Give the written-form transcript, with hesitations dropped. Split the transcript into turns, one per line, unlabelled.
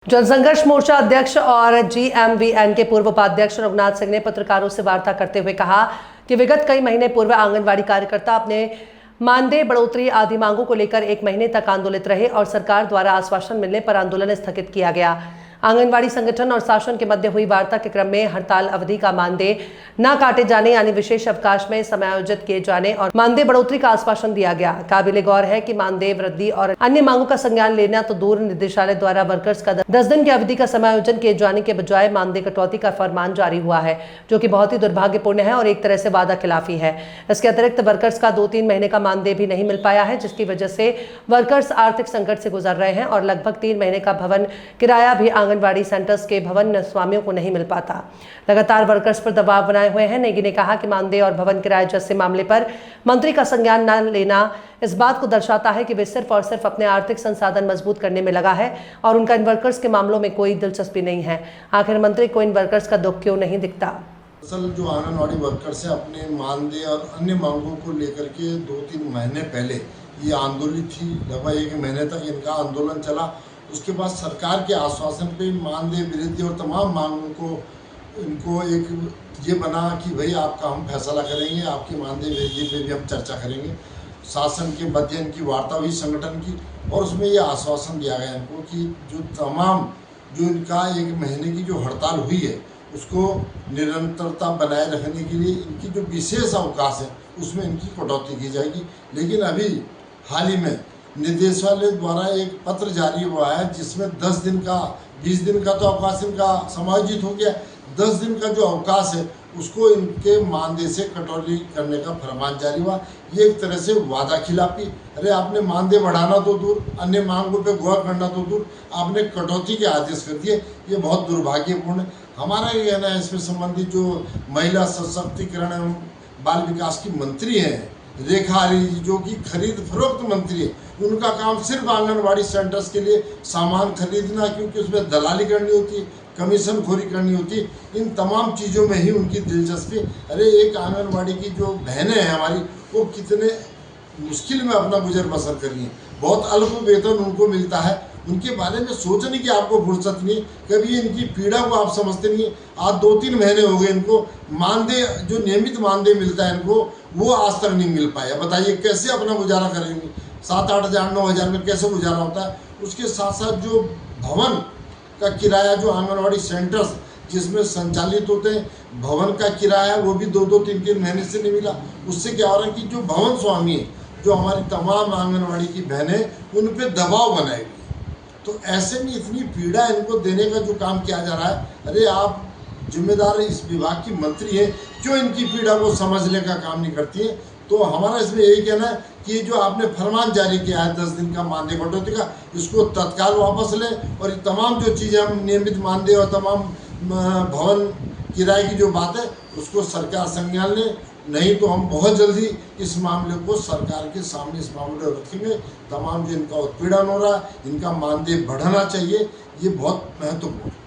जनसंघर्ष मोर्चा अध्यक्ष और जीएमवीएन के पूर्व उपाध्यक्ष रघुनाथ सिंह ने पत्रकारों से वार्ता करते हुए कहा कि विगत कई महीने पूर्व आंगनवाड़ी कार्यकर्ता अपने मानदेय बढ़ोतरी आदि मांगों को लेकर 1 महीने तक आंदोलित रहे और सरकार द्वारा आश्वासन मिलने पर आंदोलन स्थगित किया गया। आंगनवाड़ी संगठन और शासन के मध्य हुई वार्ता के क्रम में हड़ताल अवधि का मानदेय न काटे जाने यानी विशेष अवकाश में समायोजित किए जाने और मानदेय बढ़ोतरी का आश्वासन दिया गया। काबिले गौर है कि मानदेय वृद्धि और अन्य मांगों का संज्ञान लेना तो दूर, निदेशालय द्वारा वर्कर्स का 10 दिन की अवधि का समायोजन किए जाने के बजाय मानदेय कटौती का फरमान जारी हुआ है, जो कि बहुत ही दुर्भाग्यपूर्ण है और एक तरह से वादा खिलाफी है। इसके अतिरिक्त वर्कर्स का 2-3 महीने का मानदेय भी नहीं मिल पाया है, जिसकी वजह से वर्कर्स आर्थिक संकट से गुजर रहे हैं और लगभग 3 महीने का भवन किराया भी आंगनवाड़ी सेंटर्स के भवन स्वामियों को नहीं मिल पाता। लगातार वर्कर्स पर दबाव बनाए हुए हैं। नेगी ने कहा कि मानदेय और भवन किराए जैसे मामले पर मंत्री का संज्ञान न लेना इस बात को दर्शाता है कि वे सिर्फ और सिर्फ अपने आर्थिक संसाधन मजबूत करने में लगा है और उनका इन वर्कर्स के मामलों में कोई दिलचस्पी नहीं है। आखिर मंत्री को इन वर्कर्स का दुख क्यों नहीं दिखता?
असल जो आंगनवाड़ी वर्कर्स है अपने मानदेय और अन्य मांगों को लेकर के 2-3 महीने पहले ये आंदोलित थी। लगभग 1 महीने तक इनका आंदोलन चला। उसके बाद सरकार के आश्वासन पे मानदेय वृद्धि और तमाम मांगों को इनको एक ये बना कि भाई आपका हम फैसला करेंगे, आपकी मानदेय वृद्धि पे भी हम चर्चा करेंगे। शासन के मध्य इनकी वार्ता हुई संगठन की और उसमें ये आश्वासन दिया गया इनको कि जो इनका 1 महीने की जो हड़ताल हुई है उसको निरंतरता बनाए रखने के लिए इनकी जो विशेष अवकाश है उसमें इनकी कटौती की जाएगी। लेकिन अभी हाल ही में निदेशालय द्वारा एक पत्र जारी हुआ है जिसमें 10 दिन का 20 दिन का तो अवकाश इनका समायोजित हो गया। 10 दिन का जो अवकाश है उसको इनके मानदेय से कटौती करने का फरमान जारी हुआ। ये एक तरह से वादा खिलाफी। अरे आपने मानदेय बढ़ाना तो दूर, अन्य मांगों पे गौर करना तो दूर, आपने कटौती के आदेश कर दिए। ये बहुत दुर्भाग्यपूर्ण है। हमारा ये कहना है इसमें संबंधित जो महिला सशक्तिकरण एवं बाल विकास की मंत्री हैं रेखा आर्य जी, जो कि खरीद फरोख्त मंत्री है, उनका काम सिर्फ आंगनवाड़ी सेंटर्स के लिए सामान खरीदना, क्योंकि उसमें दलाली करनी होती, कमीशन खोरी करनी होती, इन तमाम चीज़ों में ही उनकी दिलचस्पी। अरे एक आंगनवाड़ी की जो बहनें हैं हमारी, वो कितने मुश्किल में अपना गुजर बसर कर रही हैं। बहुत अल्प वेतन उनको मिलता है। उनके बारे में सोचने की आपको फुर्सत नहीं, कभी इनकी पीड़ा को आप समझते नहीं। आज 2-3 महीने हो गए इनको मानदेय, जो नियमित मानदेय मिलता है इनको, वो आज तक नहीं मिल पाया। बताइए कैसे अपना गुजारा करेंगे? 7-8 हज़ार 9 हज़ार में कैसे गुजारा होता है? उसके साथ साथ जो भवन का किराया, जो आंगनवाड़ी सेंटर्स जिसमें संचालित होते हैं, भवन का किराया वो भी 2-2 3-3 महीने से नहीं मिला। उससे क्या हो रहा है कि जो भवन स्वामी है, जो हमारी तमाम आंगनवाड़ी की बहनें, उन पर दबाव बनाए गए। तो ऐसे में इतनी पीड़ा इनको देने का जो काम किया जा रहा है, अरे आप जिम्मेदार इस विभाग की मंत्री है, क्यों इनकी पीड़ा को समझने का काम नहीं करती है? तो हमारा इसमें यही कहना है कि जो आपने फरमान जारी किया है 10 दिन का मानदेय कटौती का, इसको तत्काल वापस लें और तमाम जो चीज़ें हम नियमित मानदेय और तमाम भवन किराए की जो बात है उसको सरकार संज्ञान ले। नहीं तो हम बहुत जल्दी इस मामले को सरकार के सामने इस मामले को रखेंगे। तमाम जो इनका उत्पीड़न हो रहा है, इनका मानदेय बढ़ाना चाहिए, ये बहुत महत्वपूर्ण है।